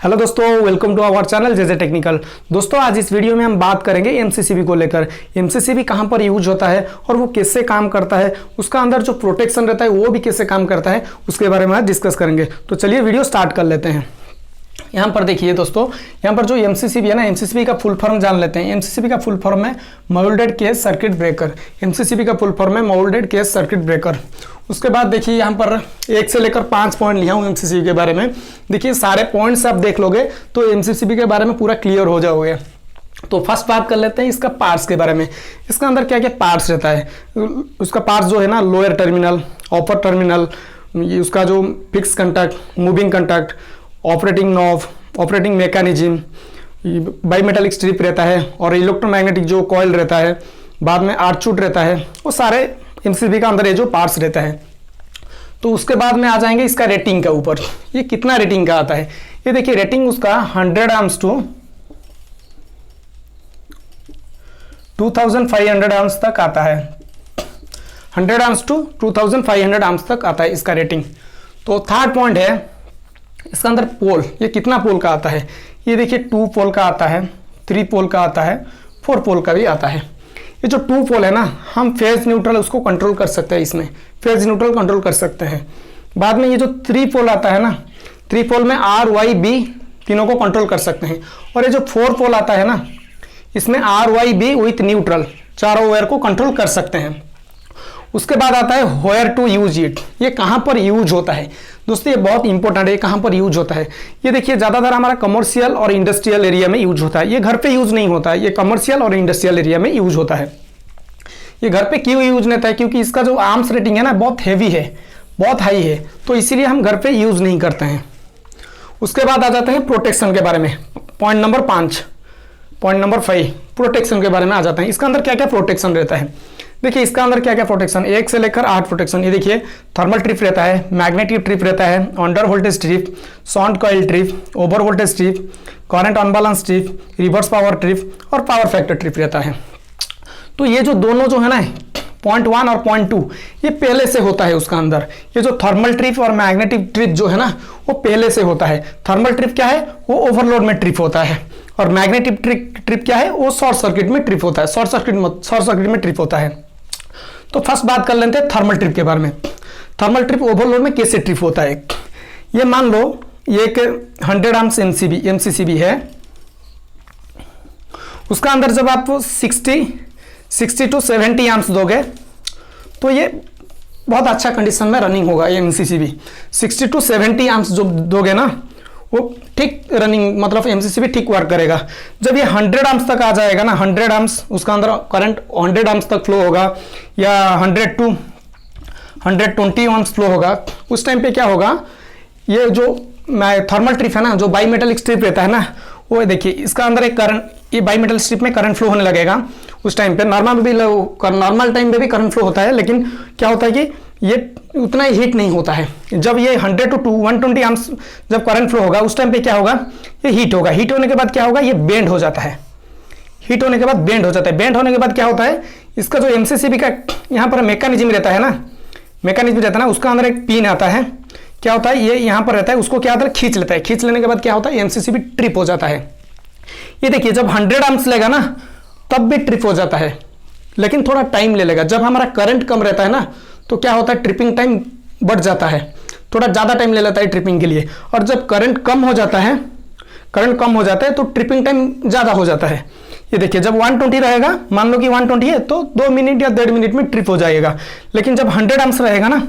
Hello दोस्तों, welcome to our channel JJ technical. दोस्तों, आज इस वीडियो में हम बात करेंगे एमसीसीबी को लेकर। एमसीसीबी कहां पर यूज होता है और वो कैसे काम करता है, उसका अंदर जो प्रोटेक्शन रहता है वो भी कैसे काम करता है, उसके बारे में आज डिस्कस करेंगे। तो चलिए वीडियो स्टार्ट कर लेते हैं। यहाँ पर देखिए दोस्तों, यहाँ पर जो एमसीसीबी है ना, एमसीसीबी का फुल फॉर्म जान लेते हैं। एमसीसीबी का फुल फॉर्म है moulded case circuit breaker. MCCB का फुल फॉर्म है मोल्डेड केज सर्किट ब्रेकर। उसके बाद देखिए यहाँ पर 1 से लेकर 5 पॉइंट लिया हूँ एमसीसीबी के बारे में। देखिए सारे पॉइंट्स आप देख लोगे तो एमसीसीबी के बारे में पूरा क्लियर हो जाओगे। तो फर्स्ट बात कर लेते हैं इसका पार्ट्स के बारे में। इसका अंदर क्या क्या पार्ट्स रहता है। उसका पार्ट्स जो है ना, लोअर टर्मिनल, अपर टर्मिनल, उसका जो fix contact, moving contact, operating knob, operating mechanism, bimetallic strip रहता है और इलेक्ट्रोमैग्नेटिक जो कॉइल रहता है, बाद में आर्चूट रहता है। वो सारे एमसीसीबी का अंदर ये जो पार्ट्स रहता है। तो उसके बाद में आ जाएंगे इसका रेटिंग के ऊपर। ये कितना रेटिंग का आता है, ये देखिए रेटिंग उसका 100 आर्म्स टू 2500 आर्म्स तक आता है। 100 आर्म्स टू 2500 आर्म्स तक आता है इसका रेटिंग। तो थर्ड पॉइंट है इसका अंदर पोल। ये कितना पोल का आता है, ये देखिए 2 पोल का आता है, 3 पोल का आता है, 4 पोल का भी आता है। ये जो 2 पोल है ना, हम फेज न्यूट्रल उसको कंट्रोल कर सकते हैं, इसमें फेज न्यूट्रल कंट्रोल कर सकते हैं। बाद में ये जो 3 पोल आता है ना, 3 पोल में आर वाई बी तीनों को कंट्रोल कर सकते हैं। और ये जो 4 पोल आता है ना, इसमें R Y B with neutral चारों वायर को कंट्रोल कर सकते हैं। उसके बाद आता है वेयर टू यूज इट। ये कहाँ पर यूज होता है दोस्तों, ये बहुत इंपॉर्टेंट है। कहाँ पर यूज होता है, ये देखिए ज़्यादातर हमारा कमर्शियल और इंडस्ट्रियल एरिया में यूज होता है। ये घर पे यूज नहीं होता है, ये कमर्शियल और इंडस्ट्रियल एरिया में यूज होता है। ये घर पे क्यों यूज नहीं होता है, क्योंकि इसका जो आर्म्स रेटिंग है ना बहुत हैवी है, बहुत हाई है, तो इसीलिए हम घर पे यूज नहीं करते हैं। उसके बाद आ जाते हैं प्रोटेक्शन के बारे में। Point number 5, point number 5 protection के बारे में आ जाते हैं। इसका अंदर क्या क्या प्रोटेक्शन रहता है। देखिए इसका अंदर क्या क्या प्रोटेक्शन, 1 से लेकर 8 प्रोटेक्शन। ये देखिए थर्मल ट्रिप रहता है, मैग्नेटिक ट्रिप रहता है, under voltage trip, short coil trip, over voltage trip, current unbalance trip, reverse power trip और पावर फैक्टर ट्रिप रहता है। तो ये जो दोनों जो है ना, पॉइंट 1 और पॉइंट 2, ये पहले से होता है उसका अंदर। ये जो थर्मल ट्रिप और मैग्नेटिक ट्रिप जो है ना, वो पहले से होता है। थर्मल ट्रिप क्या है, वो ओवरलोड में ट्रिप होता है, और मैग्नेटिक ट्रिप क्या है, वो शॉर्ट सर्किट में ट्रिप होता है, शॉर्ट सर्किट में ट्रिप होता है। तो फर्स्ट बात कर लेते हैं थर्मल ट्रिप के बारे में। थर्मल ट्रिप ओवरलोड में कैसे ट्रिप होता है। ये मान लो ये एक 100 आर्म्स एमसीसीबी है। उसका अंदर जब आप 60 टू 70 आर्म्स दोगे तो ये बहुत अच्छा कंडीशन में रनिंग होगा। ये एमसीसीबी 60 टू 70 आर्म्स जो दोगे ना, वो ठीक रनिंग, मतलब एमसीसीबी ठीक वर्क करेगा। जब ये 100 आर्म्स तक आ जाएगा ना, 100 आर्म्स, उसका अंदर करंट 100 आर्म्स तक फ्लो होगा या 100 टू 120 आर्म्स फ्लो होगा, उस टाइम पे क्या होगा, ये जो थर्मल ट्रिप है ना, जो बाईमेटालिक स्ट्रिप रहता है ना, वो देखिए इसका अंदर एक करंट, ये बाईमेटल स्ट्रिप में करंट फ्लो होने लगेगा। उस टाइम पे नॉर्मल टाइम पे भी करंट फ्लो होता है, लेकिन क्या होता है कि ये उतना ही हीट नहीं होता है। जब ये 100 टू 120 आर्म्स जब करंट फ्लो होगा, उस टाइम पे क्या होगा, ये हीट होगा। हीट होने के बाद क्या होगा, ये बेंड हो जाता है। हीट होने के बाद बेंड हो जाता है। बेंड होने के बाद क्या होता है, इसका जो एमसीसीबी का यहाँ पर मैकेनिज्म रहता है ना, उसका अंदर एक पिन आता है। क्या होता है, ये यहाँ पर रहता है, उसको क्या होता है, खींच लेता है। खींच लेने के बाद क्या होता है, एमसीसीबी ट्रिप हो जाता है। ये देखिए जब 100 आर्म्स लेगा ना, तब भी ट्रिप हो जाता है, लेकिन थोड़ा टाइम ले लेगा। जब हमारा करंट कम रहता है ना, तो क्या होता है, ट्रिपिंग टाइम बढ़ जाता है, थोड़ा ज़्यादा टाइम ले लेता है ट्रिपिंग के लिए। और जब करंट कम हो जाता है तो ट्रिपिंग टाइम ज़्यादा हो जाता है। ये देखिए जब 120 रहेगा, मान लो कि 120 है, तो 2 मिनट या 1.5 मिनट में ट्रिप हो जाएगा। लेकिन जब 100 आर्म्स रहेगा ना,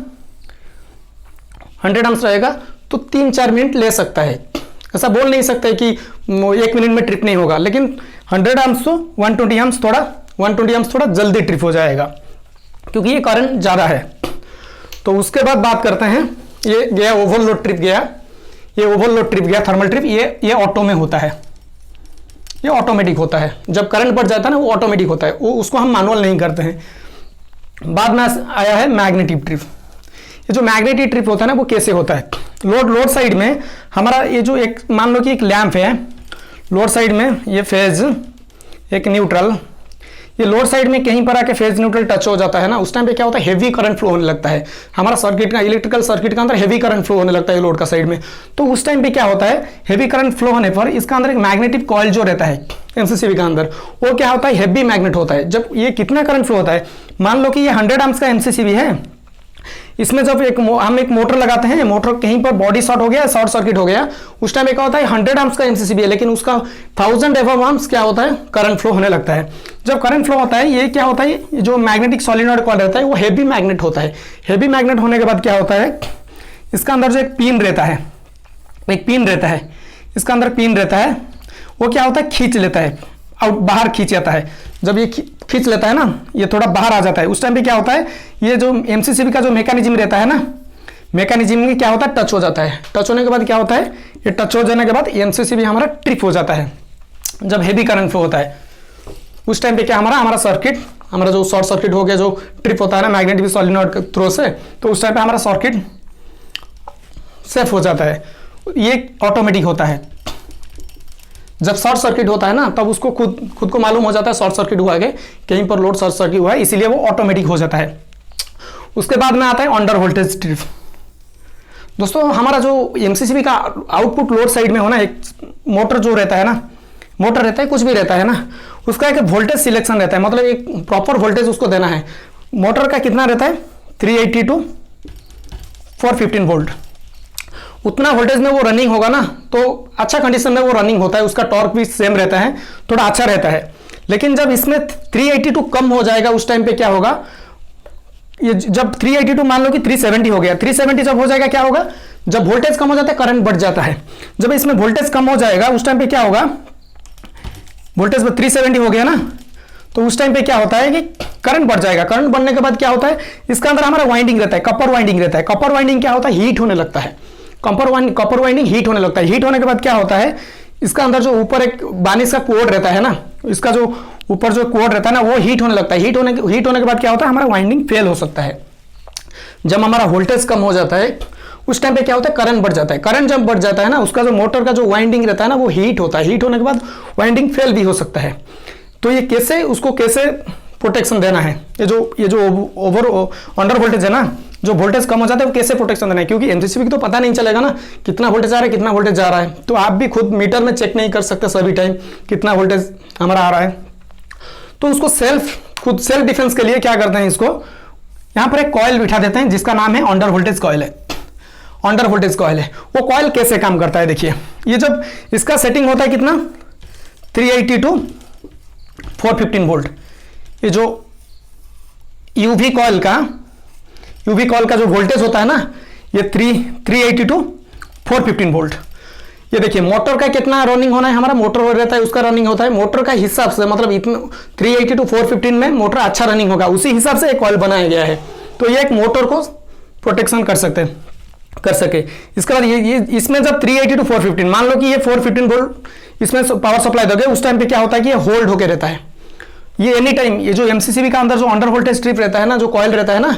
100 आर्म्स रहेगा तो 3-4 मिनट ले सकता है। ऐसा बोल नहीं सकते कि 1 मिनट में ट्रिप नहीं होगा, लेकिन 100 आर्म्स तो 120 आर्म्स थोड़ा जल्दी ट्रिप हो जाएगा, क्योंकि ये करंट ज़्यादा है। तो उसके बाद बात करते हैं, ये गया ओवरलोड ट्रिप गया, ये ओवरलोड ट्रिप गया थर्मल ट्रिप। ये ऑटो में होता है, ये ऑटोमेटिक होता है। जब करंट बढ़ जाता है ना, वो ऑटोमेटिक होता है, वो उसको हम मैनुअल नहीं करते हैं। बाद में आया है मैग्नेटिक ट्रिप। ये जो मैग्नेटिक ट्रिप होता है ना, वो कैसे होता है, लोड साइड में हमारा ये जो एक, मान लो कि एक लैंप है, लोड साइड में ये फेज, एक न्यूट्रल, ये लोड साइड में कहीं पर आके फेज न्यूट्रल टच हो जाता है ना, उस टाइम पे क्या होता है, हेवी करंट फ्लो होने लगता है। हमारा सर्किट का, इलेक्ट्रिकल सर्किट का अंदर हेवी करंट फ्लो होने लगता है लोड का साइड में। तो उस टाइम पे क्या होता है, हेवी करंट फ्लो होने पर इसका अंदर एक मैग्नेटिक कॉइल जो रहता है एमसीसीबी का अंदर, वो क्या होता है, हेवी मैग्नेट होता है। जब ये कितना करंट फ्लो होता है, मान लो कि ये 100 एम्प्स का एमसीसीबी है, इसमें जब हम एक मोटर लगाते हैं, मोटर कहीं पर बॉडी शॉर्ट हो गया, शॉर्ट सर्किट हो गया, उस टाइम क्या होता है, 100 एम्प्स का एमसीसीबी है, लेकिन उसका 1000 एम्प्स क्या होता है, करंट फ्लो होने लगता है। जब करंट फ्लो होता है, ये क्या होता है, जो मैग्नेटिक सोलिनॉइड कॉइल रहता है वो हेवी मैग्नेट होता है। हेवी मैग्नेट होने के बाद क्या होता है, इसका अंदर जो एक पिन रहता है, इसका अंदर पिन रहता है, वो क्या होता है, खींच लेता है, आउट बाहर खींच जाता है। जब ये खींच लेता है ना, ये थोड़ा बाहर आ जाता है, उस टाइम पे क्या होता है, ये जो एमसीसीबी का जो मैकेनिज्म रहता है ना, मैकेनिज्म में क्या होता है, टच हो जाता है। टच होने के बाद क्या होता है, ये टच हो जाने के बाद एमसीसीबी हमारा ट्रिप हो जाता है। जब हेवी करंट फ्लो होता है उस टाइम पे क्या हमारा सर्किट, हमारा जो शॉर्ट सर्किट हो गया, जो ट्रिप होता है ना मैग्नेटिक सोलिनॉइड थ्रो से, तो उस टाइम पे हमारा सर्किट सेफ हो जाता है। ये ऑटोमेटिक होता है। जब शॉर्ट सर्किट होता है ना, तब उसको खुद को मालूम हो जाता है शॉर्ट सर्किट हुआ है, कहीं पर लोड शॉर्ट सर्किट हुआ है, इसीलिए वो ऑटोमेटिक हो जाता है। उसके बाद में आता है अंडर वोल्टेज ट्रिप। दोस्तों हमारा जो एमसीसीबी का आउटपुट लोड साइड में हो ना, एक मोटर जो रहता है ना, मोटर रहता है, कुछ भी रहता है ना, उसका एक वोल्टेज सिलेक्शन रहता है, मतलब एक प्रॉपर वोल्टेज उसको देना है। मोटर का कितना रहता है, 380 to 415 वोल्ट। उतना वोल्टेज में वो रनिंग होगा ना, तो अच्छा कंडीशन में वो रनिंग होता है, उसका टॉर्क भी सेम रहता है, थोड़ा अच्छा रहता है। लेकिन जब इसमें 382 कम हो जाएगा, उस टाइम पे क्या होगा, ये जब 382 मान लो कि 370 हो गया, 370 जब हो जाएगा, क्या होगा, जब वोल्टेज कम हो जाता है करंट बढ़ जाता है। जब इसमें वोल्टेज कम हो जाएगा, उस टाइम पे क्या होगा, वोल्टेज 370 हो गया ना, तो उस टाइम पे क्या होता है कि करंट बढ़ जाएगा। करंट बढ़ने के बाद क्या होता है, इसका अंदर हमारा वाइंडिंग रहता है, कपर वाइंडिंग रहता है। कपर वाइंडिंग क्या होता है, हीट होने लगता है। कपर वाइंडिंग हीट होने लगता है। हीट होने के बाद क्या होता है, इसका अंदर जो ऊपर एक बानिश का कोड रहता है ना, इसका जो ऊपर जो कोड रहता है ना, वो हीट होने लगता है। हीट होने के बाद क्या होता है, हमारा वाइंडिंग फेल हो सकता है। जब हमारा वोल्टेज कम हो जाता है, उस टाइम पे क्या होता है, करंट बढ़ जाता है। करंट जब बढ़ जाता है ना, उसका जो मोटर का जो वाइंडिंग रहता है ना, वो हीट होता है। हीट होने के बाद वाइंडिंग फेल भी हो सकता है। तो ये कैसे, उसको कैसे प्रोटेक्शन देना है, ये जो ओवर अंडर वोल्टेज है ना, जो वोल्टेज कम हो जाता है, वो कैसे प्रोटेक्शन देना है, क्योंकि एमसीसीबी को तो पता नहीं चलेगा ना कितना वोल्टेज आ रहा है, कितना वोल्टेज जा रहा है। तो आप भी खुद मीटर में चेक नहीं कर सकते सभी टाइम कितना वोल्टेज हमारा आ रहा है। तो उसको खुद सेल्फ डिफेंस के लिए क्या करते हैं, इसको यहाँ पर एक कॉइल बिठा देते हैं, जिसका नाम है अंडर वोल्टेज कॉइल है। अंडर वोल्टेज कॉइल है। वो कॉइल कैसे काम करता है, देखिए, ये जब इसका सेटिंग होता है कितना, 380 to 415 वोल्ट। ये जो यूवी कॉइल का जो वोल्टेज होता है ना, ये 380 to 415 वोल्ट। ये देखिए मोटर का कितना रनिंग होना है, हमारा मोटर रहता है, उसका रनिंग होता है मोटर का हिसाब से, मतलब इतना 380 to 415 में मोटर अच्छा रनिंग होगा, उसी हिसाब से एक कॉइल बनाया गया है। तो ये एक मोटर को प्रोटेक्शन कर सके। इसके बाद ये इसमें जब 380 to 415, मान लो कि ये 415 वोल्ट इसमें पावर सप्लाई दोगे, उस टाइम पे क्या होता है कि ये होल्ड होके रहता है। ये एनी टाइम, ये जो एमसीसीबी का अंदर जो अंडर वोल्टेज स्ट्रिप रहता है ना, जो कॉइल रहता है ना,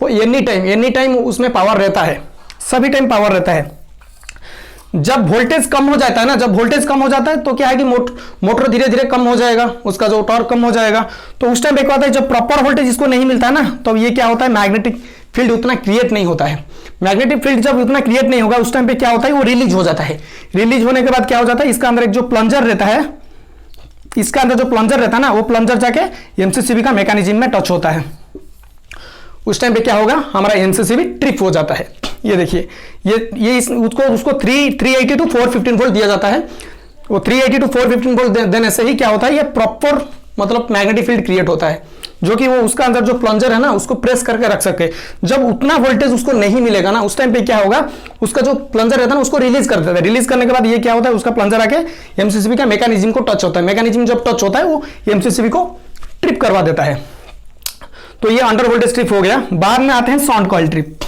वो एनी टाइम उसमें पावर रहता है, सभी टाइम पावर रहता है। जब वोल्टेज कम हो जाता है तो क्या है कि मोटर धीरे धीरे कम हो जाएगा, उसका जो टॉर्क कम हो जाएगा। तो उस टाइम एक बात है, जब प्रॉपर वोल्टेज इसको नहीं मिलता है ना, तो ये क्या होता है, मैग्नेटिक फील्ड उतना क्रिएट नहीं होता है। मैग्नेटिक फील्ड जब उतना क्रिएट नहीं होगा, उस टाइम पे क्या होता है, वो रिलीज हो जाता है। रिलीज होने के बाद क्या हो जाता है, इसका अंदर एक जो प्लंजर रहता है, ना, वो प्लंजर जाके एमसीसीबी का मैकेनिज्म में टच होता है। उस टाइम पे क्या होगा, हमारा एमसीसीबी ट्रिप हो जाता है। ये देखिए, ये उसको 380 to 415 वोल्ट दिया जाता है। वो 380 to 415 वोल्ट देने से ही क्या होता है, ये प्रॉपर मतलब मैग्नेटिक फील्ड क्रिएट होता है, जो कि वो उसका अंदर जो प्लंजर है ना, उसको प्रेस करके रख सके। जब उतना वोल्टेज उसको नहीं मिलेगा ना, उस टाइम पे क्या होगा, उसका जो प्लंजर रहता है ना, उसको रिलीज कर देता है। रिलीज करने के बाद ये क्या होता है, उसका प्लंजर आके एमसीसीबी का मैकेनिज्म को टच होता है। मैकेनिज्म जब टच होता है, वो एमसीसीबी को ट्रिप करवा देता है। तो ये अंडर वोल्टेज ट्रिप हो गया। बाद में आते हैं साउंड कॉइल ट्रिप।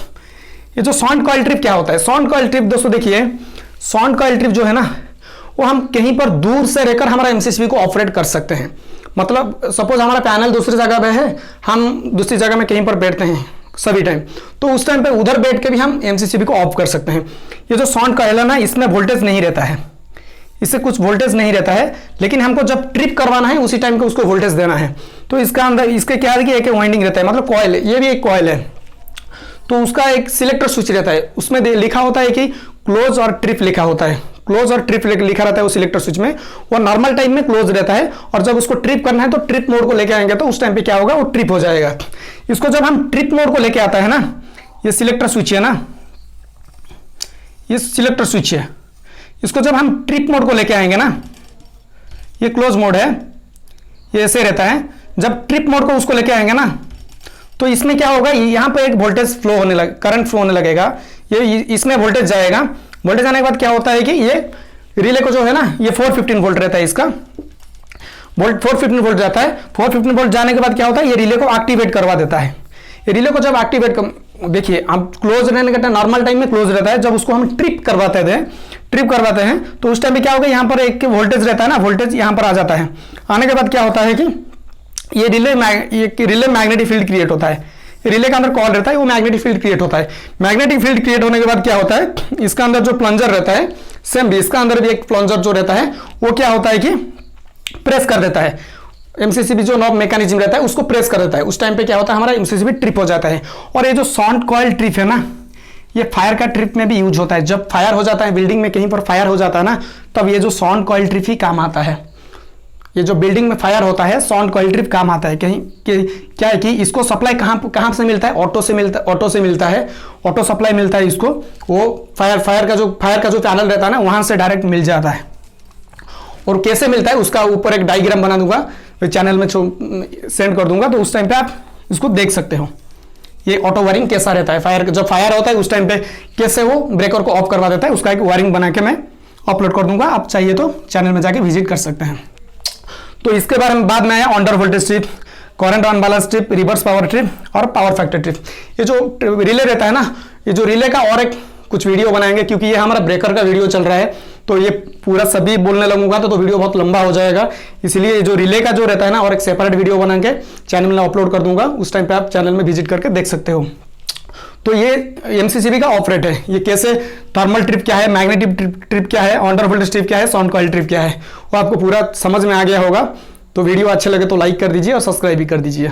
ये जो साउंड कॉइल ट्रिप क्या होता है, साउंड कॉइल ट्रिप दोस्तों देखिए, साउंड कॉइल ट्रिप जो है ना, वो हम कहीं पर दूर से रहकर हमारा एमसीसीबी को ऑपरेट कर सकते हैं। मतलब सपोज हमारा पैनल दूसरी जगह पे है, हम दूसरी जगह में कहीं पर बैठते हैं सभी टाइम, तो उस टाइम पे उधर बैठ के भी हम एमसीसीबी को ऑफ कर सकते हैं। ये जो साउंड कॉइल है ना, इसमें वोल्टेज नहीं रहता है, इससे कुछ वोल्टेज नहीं रहता है, लेकिन हमको जब ट्रिप करवाना है उसी टाइम पे उसको वोल्टेज देना है। तो इसका अंदर इसके क्या है कि एक वाइंडिंग रहता है, मतलब कॉइल है, ये भी एक कॉइल है। तो उसका एक सिलेक्टर स्विच रहता है, उसमें लिखा होता है कि क्लोज और ट्रिप लिखा होता है, क्लोज और ट्रिप लिखा रहता है वो सिलेक्टर स्विच में। वो नॉर्मल टाइम में क्लोज रहता है, और जब उसको ट्रिप करना है तो ट्रिप मोड को लेके आएंगे तो उस टाइम पे क्या होगा, वो ट्रिप हो जाएगा। इसको जब हम ट्रिप मोड को लेके आता है ना, ये सिलेक्टर स्विच है ना, ये सिलेक्टर स्विच है, इसको जब हम ट्रिप मोड को लेके आएंगे ना, ये क्लोज मोड है, ये ऐसे रहता है। जब ट्रिप मोड को उसको लेके आएंगे ना, तो इसमें क्या होगा, यहां पे एक वोल्टेज फ्लो होने लगे, करंट फ्लो होने लगेगा, ये इसमें वोल्टेज जाएगा। वोल्टेज आने के बाद क्या होता है कि ये रिले को जो है ना, ये 415 वोल्ट रहता है, इसका वोल्ट 415 वोल्ट जाता है। 415 वोल्ट जाने के बाद क्या होता है, ये रिले को एक्टिवेट करवा देता है। ये रिले को जब एक्टिवेट, देखिए अब क्लोज रहने का नॉर्मल टाइम में क्लोज रहता है, जब उसको हम ट्रिप करवाते हैं तो उस टाइम पे क्या होगा, यहाँ पर एक वोल्टेज रहता है ना, वोल्टेज यहाँ पर आ जाता है। आने के बाद क्या होता है कि ये रिले मैग्नेटिक फील्ड क्रिएट होता है। रिले का अंदर कॉइल रहता है, वो मैग्नेटिक फील्ड क्रिएट होता है। मैग्नेटिक फील्ड क्रिएट होने के बाद क्या होता है, इसका अंदर जो प्लंजर रहता है, सेम भी इसका अंदर भी एक प्लंजर जो रहता है, वो क्या होता है कि प्रेस कर देता है। एमसीसीबी जो नॉब मैकेनिज्म रहता है उसको प्रेस कर देता है। उस टाइम पे क्या होता है, हमारा एमसीसीबी ट्रिप हो जाता है। और ये जो साउंड कॉइल ट्रिप है ना, ये फायर का ट्रिप में भी यूज होता है। जब फायर हो जाता है, बिल्डिंग में कहीं पर फायर हो जाता है ना, तब ये जो साउंड कॉइल ट्रिप ही काम आता है। ये जो बिल्डिंग में फायर होता है, साउंड कॉइल ट्रिप काम आता है। कहीं क्या है कि इसको सप्लाई कहाँ से मिलता है, ऑटो से मिलता है, ऑटो सप्लाई मिलता है इसको। वो फायर का जो पैनल रहता है ना, वहां से डायरेक्ट मिल जाता है। और कैसे मिलता है उसका ऊपर एक डायग्राम बना दूंगा, चैनल में सेंड कर दूंगा, तो उस टाइम पे आप इसको देख सकते हो। ये ऑटो वायरिंग कैसा रहता है, जब फायर होता है उस टाइम पे कैसे वो ब्रेकर को ऑफ करवा देता है, उसका एक वायरिंग बना के मैं अपलोड कर दूंगा। आप चाहिए तो चैनल में जाके विजिट कर सकते हैं। तो इसके बारे में बाद में आया under voltage trip, current unbalance trip, reverse power trip और पावर फैक्टर ट्रिप। ये जो रिले रहता है ना, ये जो रिले का और एक कुछ वीडियो बनाएंगे, क्योंकि ये हमारा ब्रेकर का वीडियो चल रहा है, तो ये पूरा सभी बोलने लगूंगा तो वीडियो बहुत लंबा हो जाएगा। इसलिए जो रिले का जो रहता है ना, और एक सेपरेट वीडियो बना के चैनल में अपलोड कर दूंगा, उस टाइम पे आप चैनल में विजिट करके देख सकते हो। तो ये एमसीसीबी का ऑपरेट है, ये कैसे थर्मल ट्रिप क्या है, मैग्नेटिक ट्रिप क्या है, अंडर वोल्टेज ट्रिप क्या है, साउंड कॉइल ट्रिप क्या है, वो आपको पूरा समझ में आ गया होगा। तो वीडियो अच्छे लगे तो लाइक कर दीजिए और सब्सक्राइब भी कर दीजिए।